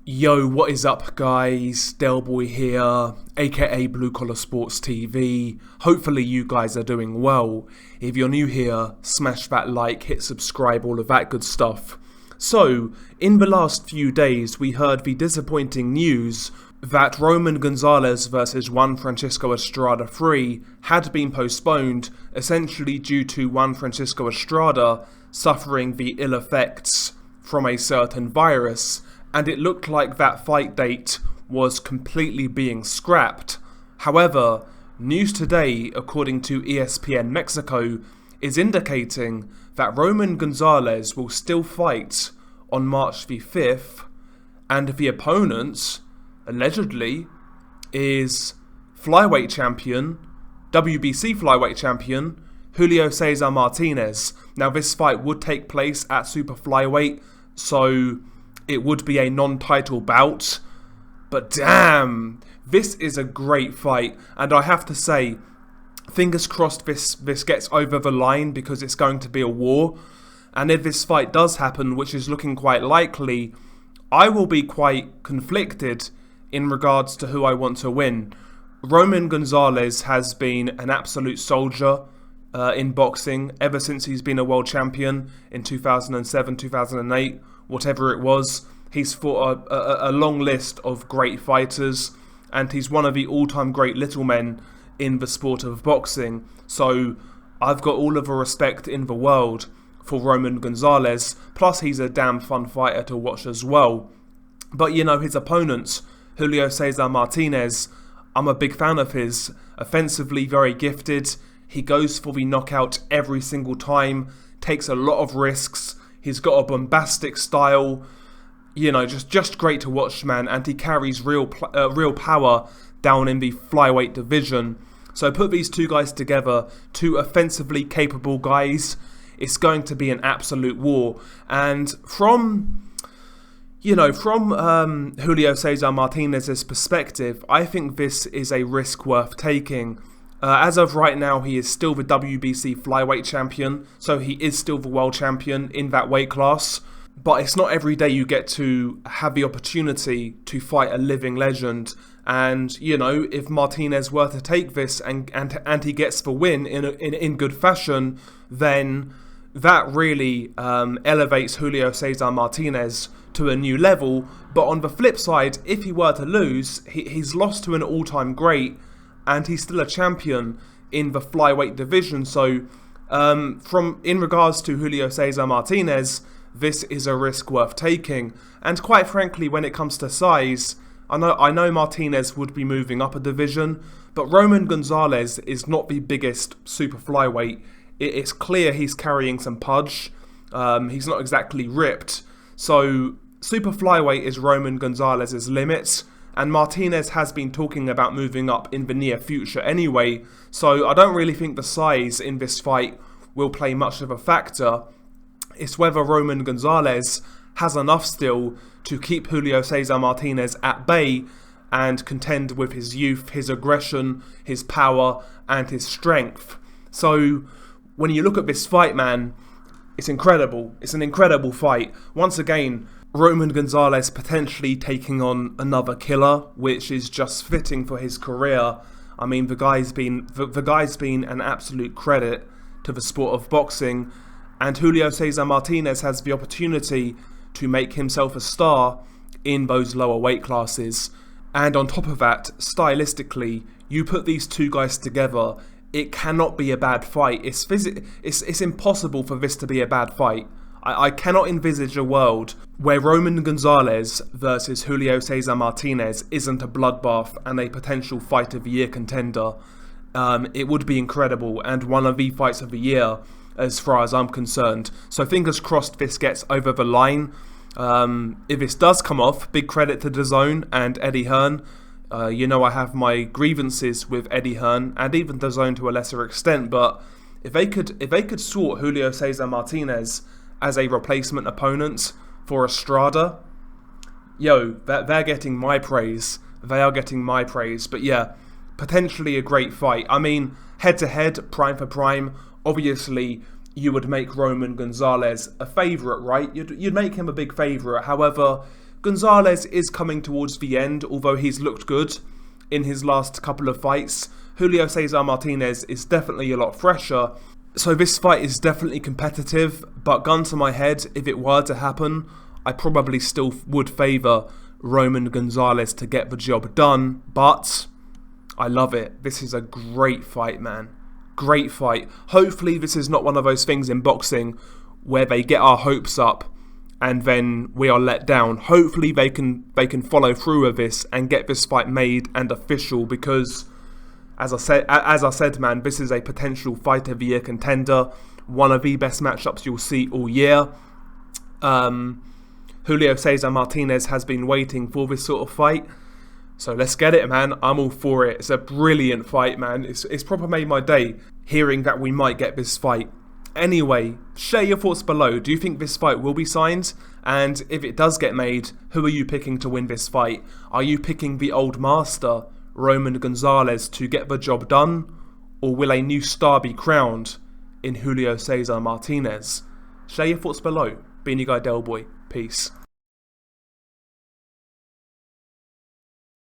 Yo, what is up, guys? Delboy here, aka Blue Collar Sports TV. Hopefully you guys are doing well. If you're new here, smash that like, hit subscribe, all of that good stuff. So, in the last few days, we heard the disappointing news that Roman Gonzalez versus Juan Francisco Estrada 3 had been postponed, essentially due to Juan Francisco Estrada suffering the ill effects from a certain virus, and it looked like that fight date was completely being scrapped. However, news today, according to ESPN Mexico, is indicating that Roman Gonzalez will still fight on March the 5th, and the opponent, allegedly, is flyweight champion, WBC flyweight champion, Julio Cesar Martinez. Now, this fight would take place at super flyweight, so it would be a non-title bout, but damn, this is a great fight, and I have to say, fingers crossed this gets over the line, because it's going to be a war, and if this fight does happen, which is looking quite likely, I will be quite conflicted in regards to who I want to win. Roman Gonzalez has been an absolute soldier in boxing ever since he's been a world champion in 2007, 2008, whatever it was. He's fought a long list of great fighters, and he's one of the all-time great little men in the sport of boxing. So I've got all of the respect in the world for Roman Gonzalez, plus he's a damn fun fighter to watch as well. But you know, his opponent, Julio Cesar Martinez, I'm a big fan of his. Offensively very gifted, he goes for the knockout every single time, takes a lot of risks, he's got a bombastic style, you know, just great to watch, man, and he carries real power down in the flyweight division. So put these two guys together, two offensively capable guys, it's going to be an absolute war. And from Julio Cesar Martinez's perspective, I think this is a risk worth taking. As of right now, he is still the WBC flyweight champion, so he is still the world champion in that weight class. But it's not every day you get to have the opportunity to fight a living legend. And, you know, if Martinez were to take this and he gets the win in good fashion, then that really elevates Julio Cesar Martinez to a new level. But on the flip side, if he were to lose, he's lost to an all-time great, and he's still a champion in the flyweight division. So, in regards to Julio Cesar Martinez, this is a risk worth taking. And quite frankly, when it comes to size, I know Martinez would be moving up a division, but Roman Gonzalez is not the biggest super flyweight. It's clear he's carrying some pudge. He's not exactly ripped. So super flyweight is Roman Gonzalez's limit, and Martinez has been talking about moving up in the near future anyway. So I don't really think the size in this fight will play much of a factor. It's whether Roman Gonzalez has enough still to keep Julio Cesar Martinez at bay and contend with his youth, his aggression, his power, and his strength. So when you look at this fight, man, it's incredible. It's an incredible fight. Once again, Roman Gonzalez potentially taking on another killer, which is just fitting for his career. I mean, the guy's been an absolute credit to the sport of boxing, and Julio Cesar Martinez has the opportunity to make himself a star in those lower weight classes. And on top of that, stylistically, you put these two guys together, it cannot be a bad fight. It's impossible for this to be a bad fight. I cannot envisage a world where Roman Gonzalez versus Julio Cesar Martinez isn't a bloodbath and a potential fight of the year contender. It would be incredible, and one of the fights of the year as far as I'm concerned. So fingers crossed this gets over the line. If this does come off, big credit to DAZN and Eddie Hearn. You know, I have my grievances with Eddie Hearn and even DAZN to a lesser extent, but if they could sort Julio Cesar Martinez as a replacement opponent for Estrada, yo, they're getting my praise. They are getting my praise. But yeah, potentially a great fight. I mean, head to head, prime for prime, obviously you would make Roman Gonzalez a favourite, right? You'd make him a big favourite. However, Gonzalez is coming towards the end, although he's looked good in his last couple of fights. Julio Cesar Martinez is definitely a lot fresher. So this fight is definitely competitive, but gun to my head, if it were to happen, I probably still would favour Roman Gonzalez to get the job done, but I love it. This is a great fight, man. Great fight. Hopefully this is not one of those things in boxing where they get our hopes up and then we are let down. Hopefully they can follow through with this and get this fight made and official, because as I said, man, this is a potential fight of the year contender, one of the best matchups you'll see all year. Julio Cesar Martinez has been waiting for this sort of fight, so let's get it, man. I'm all for it. It's a brilliant fight, man. It's proper made my day hearing that we might get this fight. Anyway, share your thoughts below. Do you think this fight will be signed? And if it does get made, who are you picking to win this fight? Are you picking the old master, Roman Gonzalez, to get the job done? Or will a new star be crowned in Julio Cesar Martinez? Share your thoughts below. Beanie Guy Delboy. Peace.